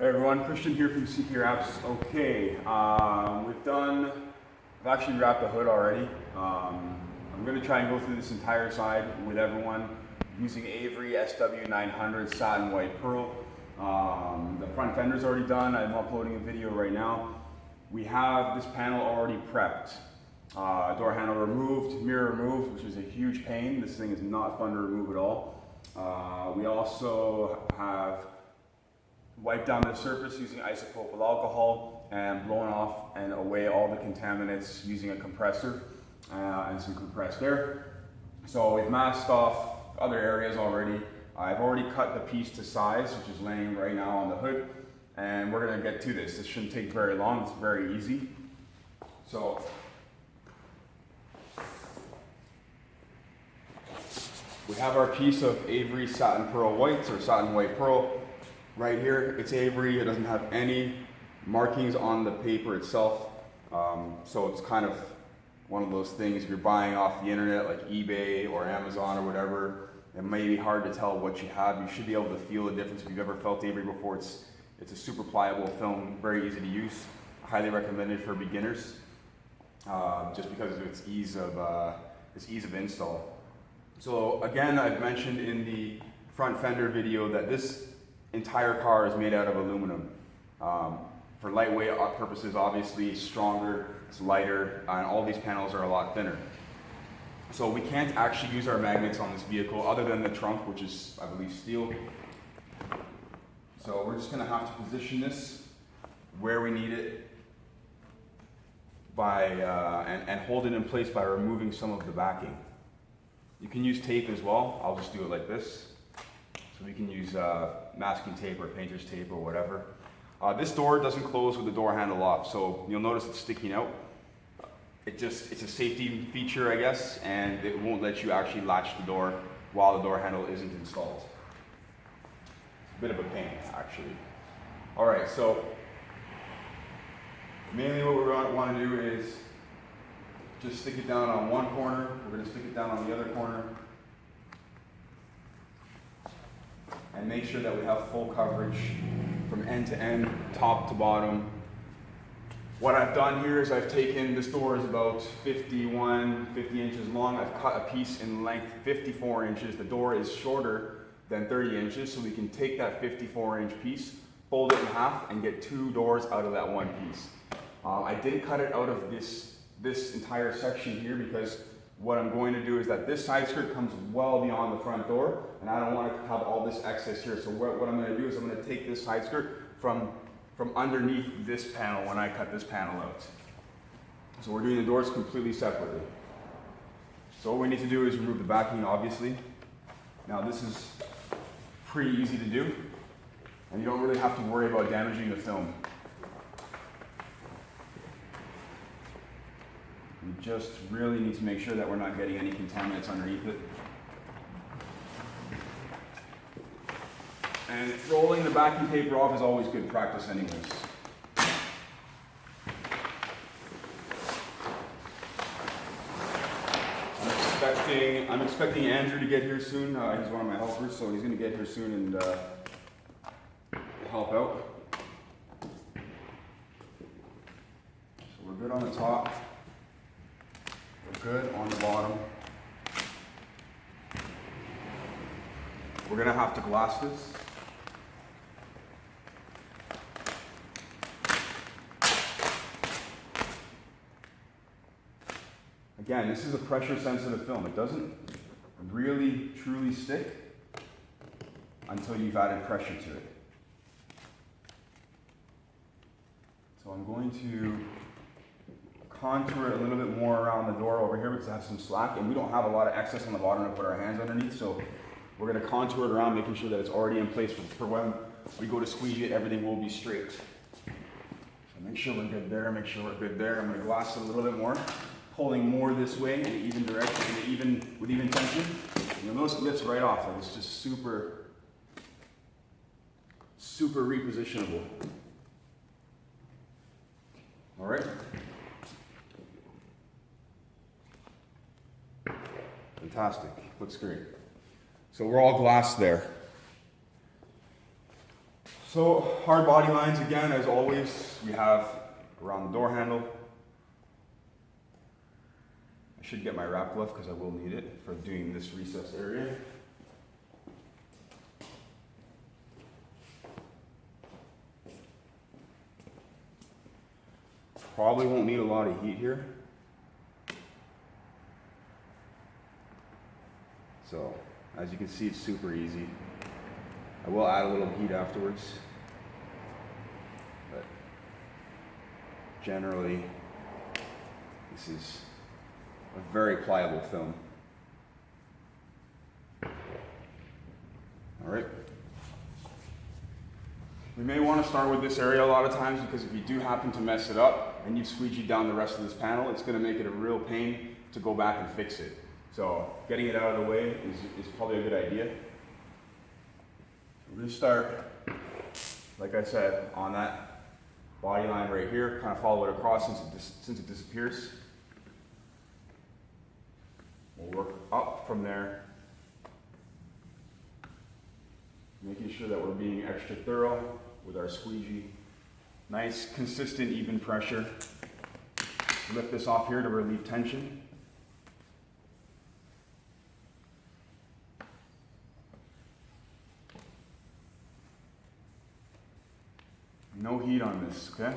Hey everyone, Christian here from CP Wraps. Okay, I've actually wrapped the hood already. I'm going to try and go through this entire side with everyone using Avery SW900 satin white pearl. The front fender's already done. I'm uploading a video right now. We have this panel already prepped. Door handle removed, mirror removed, which is a huge pain. This thing is not fun to remove at all. We also have wiped down the surface using isopropyl alcohol and blown off and away all the contaminants using a compressor and some compressed air. So we've masked off other areas already. I've already cut the piece to size, which is laying right now on the hood, and we're going to get to this. This shouldn't take very long. It's very easy. So we have our piece of Avery satin pearl whites or satin white pearl. Right here, it's Avery. It doesn't have any markings on the paper itself. So it's kind of one of those things, if you're buying off the internet like eBay or Amazon or whatever, it may be hard to tell what you have. You should be able to feel the difference if you've ever felt Avery before. It's a super pliable film, very easy to use. Highly recommended for beginners, just because of its ease of install. So again, I've mentioned in the front fender video that this entire car is made out of aluminum. For lightweight purposes, obviously it's stronger, it's lighter, and all these panels are a lot thinner. So we can't actually use our magnets on this vehicle other than the trunk, which is, I believe, steel. So we're just going to have to position this where we need it by and hold it in place by removing some of the backing. You can use tape as well. I'll just do it like this. So we can use masking tape or painter's tape or whatever. This door doesn't close with the door handle off, so you'll notice it's sticking out. It's a safety feature, I guess, and it won't let you actually latch the door while the door handle isn't installed. It's a bit of a pain, actually. All right, so mainly what we're going to want to do is just stick it down on one corner. We're going to stick it down on the other corner. And make sure that we have full coverage from end to end, top to bottom. What I've done here is I've taken, this door is about 50 inches long. I've cut a piece in length 54 inches. The door is shorter than 30 inches, so we can take that 54-inch piece, fold it in half, and get two doors out of that one piece. I didn't cut it out of this entire section here because what I'm going to do is that this side skirt comes well beyond the front door, and I don't want to have all this excess here. So what I'm going to do is I'm going to take this side skirt from underneath this panel when I cut this panel out. So we're doing the doors completely separately. So what we need to do is remove the backing, obviously. Now this is pretty easy to do, and you don't really have to worry about damaging the film. We just really need to make sure that we're not getting any contaminants underneath it. And rolling the backing paper off is always good practice anyways. I'm expecting Andrew to get here soon. He's one of my helpers, so he's going to get here soon and help out. So we're good on the top. Good on the bottom. We're going to have to glass this. Again, this is a pressure sensitive film. It doesn't really truly stick until you've added pressure to it. So I'm going to contour it a little bit more around the door over here because I have some slack, and we don't have a lot of excess on the bottom to put our hands underneath, so we're going to contour it around, making sure that it's already in place for when we go to squeeze it, everything will be straight. So make sure we're good there, make sure we're good there. I'm going to glass it a little bit more, pulling more this way in an even direction, with even tension. You'll notice it lifts right off, and it's just super repositionable. All right. Fantastic, looks great. So we're all glassed there. So hard body lines again, as always, we have around the door handle. I should get my wrap glove because I will need it for doing this recess area. Probably won't need a lot of heat here. So, as you can see, it's super easy. I will add a little heat afterwards, but generally, this is a very pliable film. All right. We may want to start with this area a lot of times because if you do happen to mess it up and you've squeegeed down the rest of this panel, it's going to make it a real pain to go back and fix it. So getting it out of the way is probably a good idea. We're going to start, like I said, on that body line right here, kind of follow it across since it disappears. We'll work up from there, making sure that we're being extra thorough with our squeegee. Nice, consistent, even pressure. Lift this off here to relieve tension. No heat on this, okay?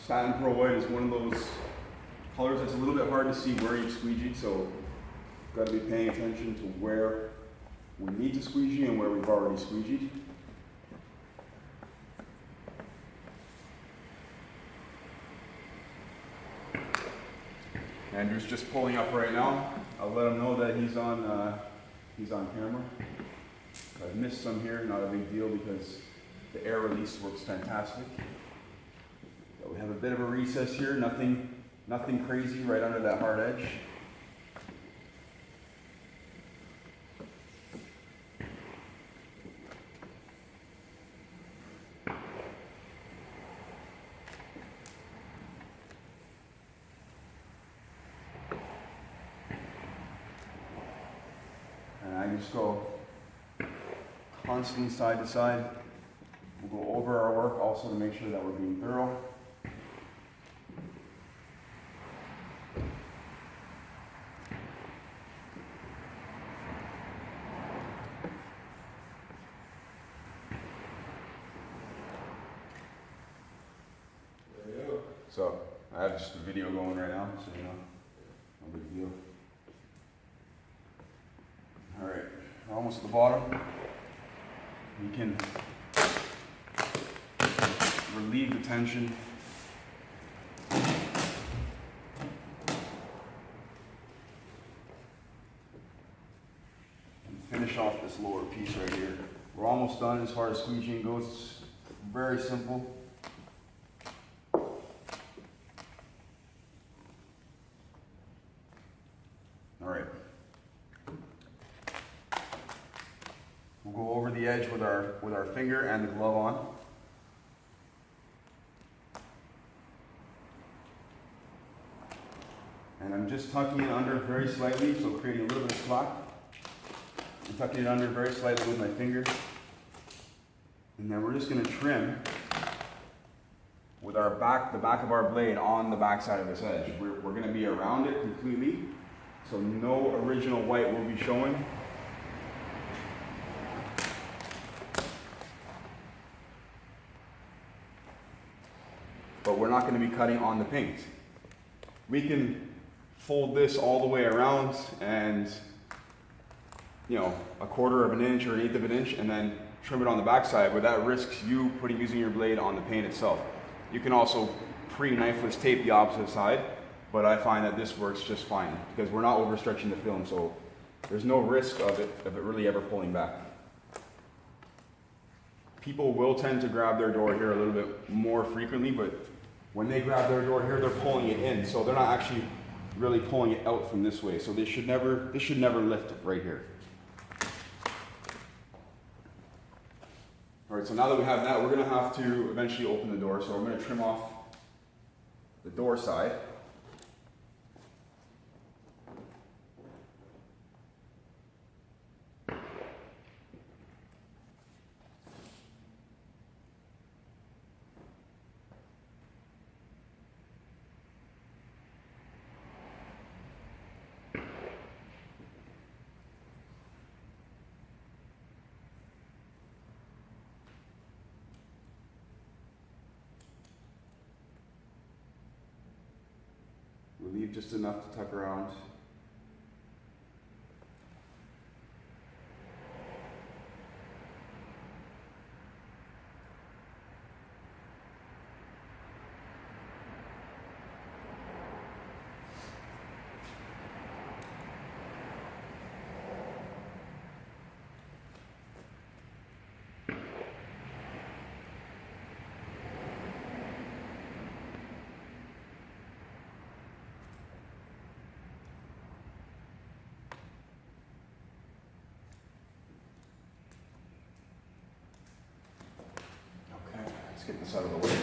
Satin Pearl White is one of those colors that's a little bit hard to see where you've squeegeed, so you've got to be paying attention to where we need to squeegee and where we've already squeegeed. Andrew's just pulling up right now. I'll let him know that he's on camera. I've missed some here, not a big deal because the air release works fantastic. But we have a bit of a recess here, nothing crazy right under that hard edge. Just go constantly side to side. We'll go over our work also to make sure that we're being thorough. There you go. So I have just a video going right now, so you know, no big deal. All right, we're almost at the bottom. We can relieve the tension. And finish off this lower piece right here. We're almost done as far as squeegeeing goes. It's very simple. All right. We'll go over the edge with our finger and the glove on. And I'm just tucking it under very slightly, so creating a little bit of slack. I'm tucking it under very slightly with my finger. And then we're just going to trim with the back of our blade on the back side of this edge. We're going to be around it completely, so no original white will be showing. But we're not going to be cutting on the paint. We can fold this all the way around and, you know, a quarter of an inch or an eighth of an inch and then trim it on the back side, but that risks you using your blade on the paint itself. You can also pre-knifeless tape the opposite side, but I find that this works just fine because we're not overstretching the film, so there's no risk of it really ever pulling back. People will tend to grab their door here a little bit more frequently, but when they grab their door here, they're pulling it in, so they're not actually really pulling it out from this way. So this should never lift right here. All right, so now that we have that, we're gonna have to eventually open the door. So I'm gonna trim off the door side. leave just enough to tuck around. Let's get this out of the way.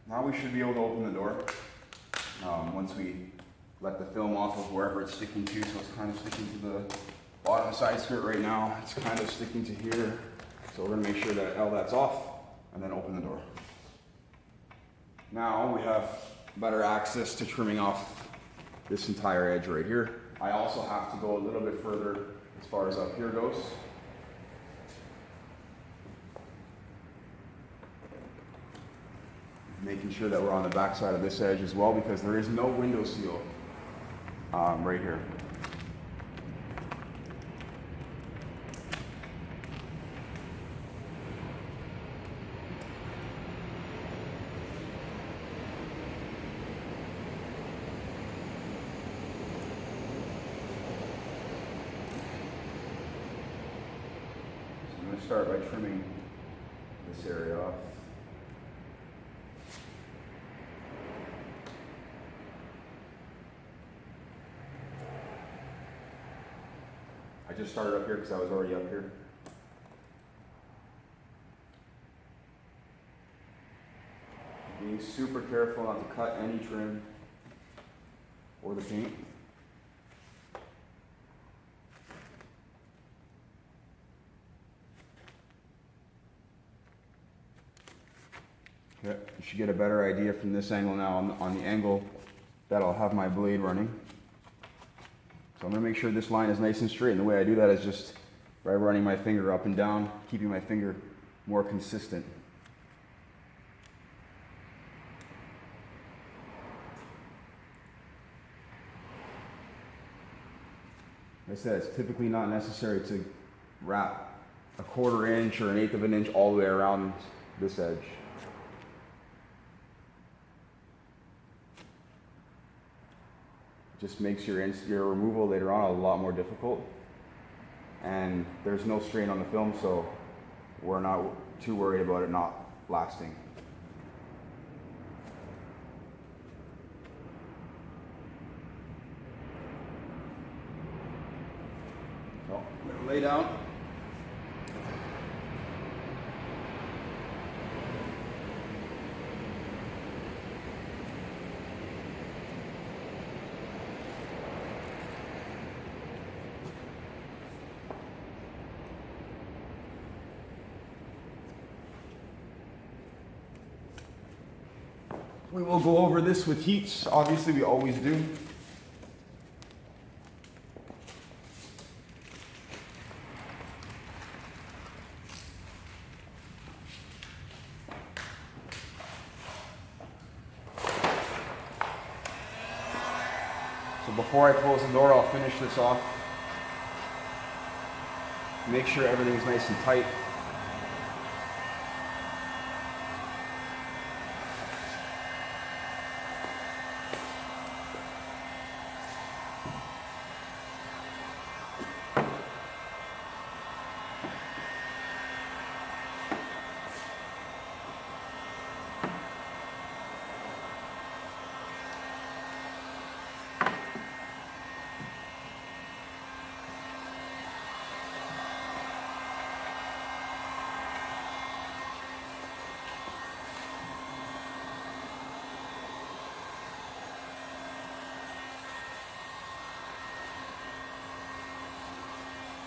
Now we should be able to open the door once we let the film off of wherever it's sticking to. So it's kind of sticking to the bottom side skirt right now. It's kind of sticking to here. So we're going to make sure that all that's off and then open the door. Now we have better access to trimming off this entire edge right here. I also have to go a little bit further as far as up here goes. Making sure that we're on the back side of this edge as well, because there is no window seal right here. I'm going to start by trimming this area off. I just started up here because I was already up here. Being super careful not to cut any trim or the paint. Okay, you should get a better idea from this angle now on the angle that I'll have my blade running. So I'm going to make sure this line is nice and straight, and the way I do that is just by running my finger up and down, keeping my finger more consistent. Like I said, it's typically not necessary to wrap a 1/4 inch or 1/8 of an inch all the way around this edge. Just makes your removal later on a lot more difficult, and there's no strain on the film, so we're not too worried about it not lasting. So I'm going to lay down. We will go over this with heats, obviously we always do. So before I close the door, I'll finish this off. Make sure everything's nice and tight.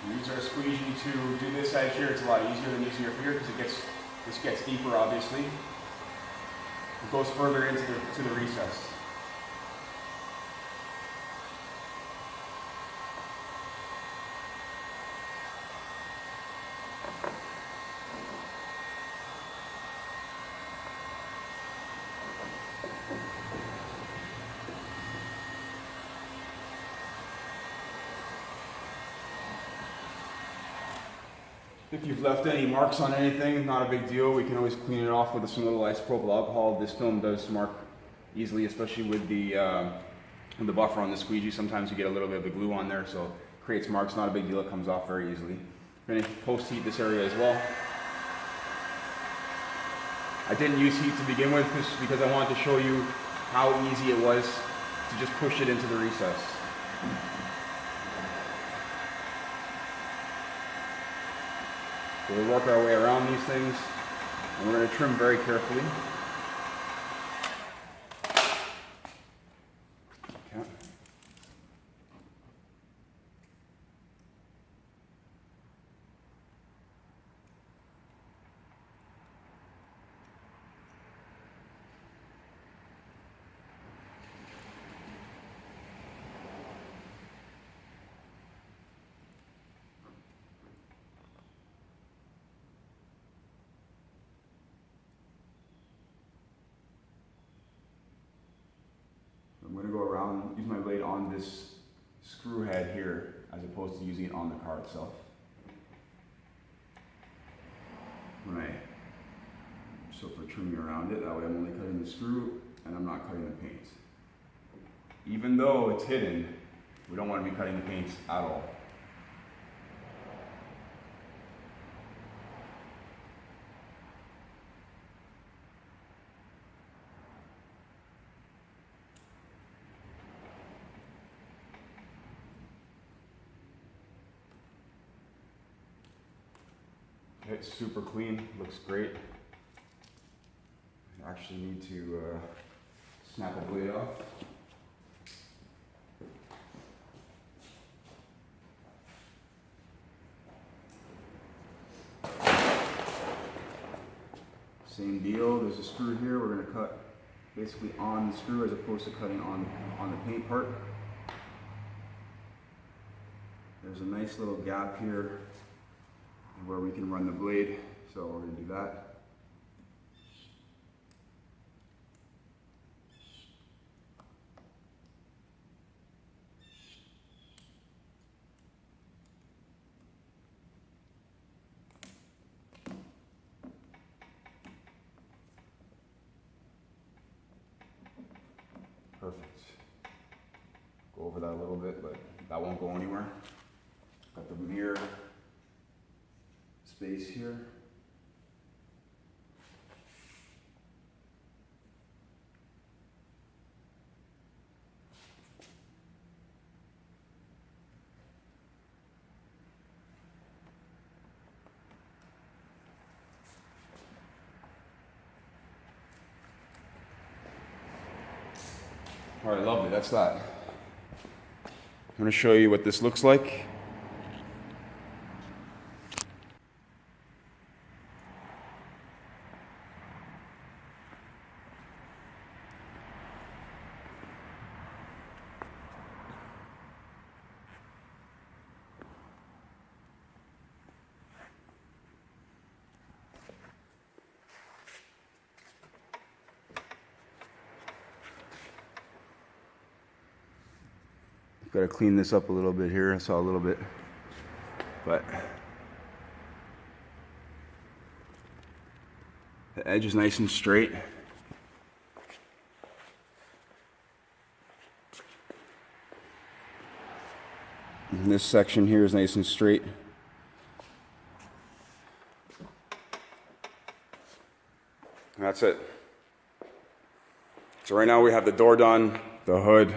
Use our squeegee to do this edge here. It's a lot easier than using your finger because this gets deeper, obviously. It goes further into the recess. If you've left any marks on anything, not a big deal. We can always clean it off with some little isopropyl alcohol. This film does mark easily, especially with the buffer on the squeegee. Sometimes you get a little bit of the glue on there, so it creates marks. Not a big deal. It comes off very easily. We're going to post heat this area as well. I didn't use heat to begin with because I wanted to show you how easy it was to just push it into the recess. So we'll work our way around these things, and we're going to trim very carefully. Okay. I'm going to go around, use my blade on this screw head here as opposed to using it on the car itself. So for trimming around it, that way I'm only cutting the screw and I'm not cutting the paint. Even though it's hidden, we don't want to be cutting the paint at all. It's super clean, looks great. I actually need to snap a blade off. Same deal, there's a screw here. We're going to cut basically on the screw as opposed to cutting on the paint part. There's a nice little gap here where we can run the blade, so we're going to do that. Perfect. Go over that a little bit, but that won't go anywhere. Got the mirror space here. All right, lovely, that's that. I'm going to show you what this looks like. Got to clean this up a little bit here. I saw a little bit, but the edge is nice and straight. And this section here is nice and straight. And that's it. So right now we have the door done, the hood,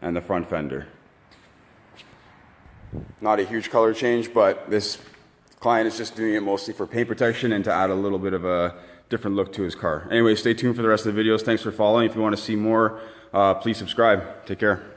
and the front fender. Not a huge color change, but this client is just doing it mostly for paint protection and to add a little bit of a different look to his car. Anyway, stay tuned for the rest of the videos. Thanks for following. If you want to see more, please subscribe. Take care.